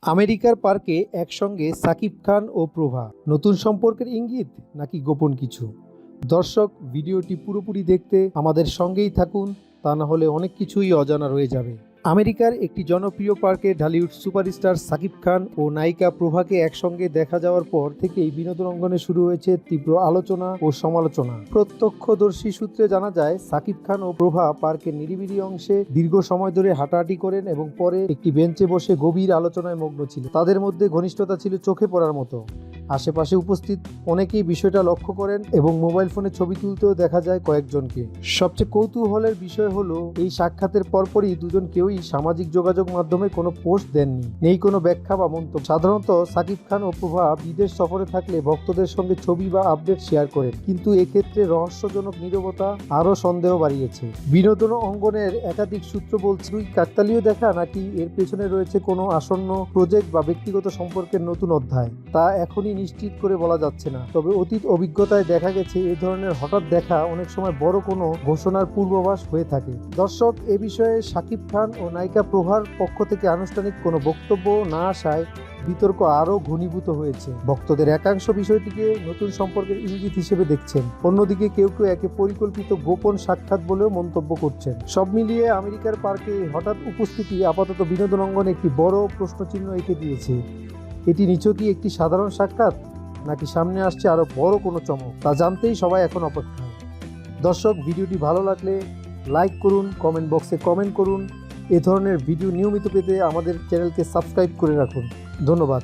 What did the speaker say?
আমেরিকার পার্কে একসঙ্গে সাকিব খান ও প্রভা, নতুন সম্পর্কের ইঙ্গিত নাকি গোপন কিছু? দর্শক, ভিডিওটি পুরোপুরি দেখতে আমাদের সঙ্গেই থাকুন, তা না হলে অনেক কিছুই অজানা রয়ে যাবে। আমেরিকার একটি জনপ্রিয় পার্কে ঢালিউড সুপারস্টার সাকিব খান ও নায়িকা প্রভাকে একসঙ্গে দেখা যাওয়ার পর থেকেই বিনোদন অঙ্গনে শুরু হয়েছে তীব্র আলোচনা ও সমালোচনা। প্রত্যক্ষদর্শী সূত্রে জানা যায়, সাকিব খান ও প্রভা পার্কের নিরিবিলি অংশে দীর্ঘ সময় ধরে হাঁটাহাঁটি করেন এবং পরে একটি বেঞ্চে বসে গভীর আলোচনায় মগ্ন ছিল। তাদের মধ্যে ঘনিষ্ঠতা ছিল চোখে পড়ার মতো। আশেপাশে উপস্থিত অনেকেই বিষয়টা লক্ষ্য করেন এবং মোবাইল ফোনে ছবি তুলতেও দেখা যায় কয়েকজনকে। সবচেয়ে কৌতূহলের বিষয় হলো, এই সাক্ষাতের পরপরই দুজন কেউই সামাজিক যোগাযোগ মাধ্যমে কোনো পোস্ট দেননি, নেই কোনো ব্যাখ্যা বা মন্তব্য। সাধারণত সাকিব খান ও প্রভা বিদেশ সফরে থাকলে ভক্তদের সঙ্গে ছবি বা আপডেট শেয়ার করেন, কিন্তু এক্ষেত্রে রহস্যজনক নীরবতা আরও সন্দেহ বাড়িয়েছে। বিনোদন অঙ্গনের একাধিক সূত্র বলছে, কাকতালীয় দেখা নাকি এর পেছনে রয়েছে কোনো আসন্ন প্রজেক্ট বা ব্যক্তিগত সম্পর্কের নতুন অধ্যায়, তা এখনই নিশ্চিত করে বলা যাচ্ছে না। তবে অতীত অভিজ্ঞতায় দেখা গেছে, এ ধরনের হঠাৎ দেখা অনেক সময় বড় কোনো ঘোষণার পূর্বাভাস হয়ে থাকে। দর্শক, এ বিষয়ে সাকিব খান ও নায়িকা প্রভার পক্ষ থেকে আনুষ্ঠানিক কোনো বক্তব্য না আসায় বিতর্ক আরও ঘনীভূত হয়েছে। ভক্তদের একাংশ বিষয়টিকে নতুন সম্পর্কের ইঙ্গিত হিসেবে দেখছেন, অন্যদিকে কেউ কেউ একে পরিকল্পিত গোপন সাক্ষাৎ বলেও মন্তব্য করছেন। সব মিলিয়ে আমেরিকার পার্কে হঠাৎ উপস্থিতি আপাতত বিনোদন অঙ্গনে একটি বড় প্রশ্নচিহ্ন এঁকে দিয়েছে। এটি নিছকই একটি সাধারণ সাক্ষাৎ, নাকি সামনে আসছে আরও বড় কোনো চমক, তা জানতেই সবাই এখন অপেক্ষায়। দর্শক, ভিডিওটি ভালো লাগলে লাইক করুন, কমেন্ট বক্সে কমেন্ট করুন। এ ধরনের ভিডিও নিয়মিত পেতে আমাদের চ্যানেলকে সাবস্ক্রাইব করে রাখুন। ধন্যবাদ।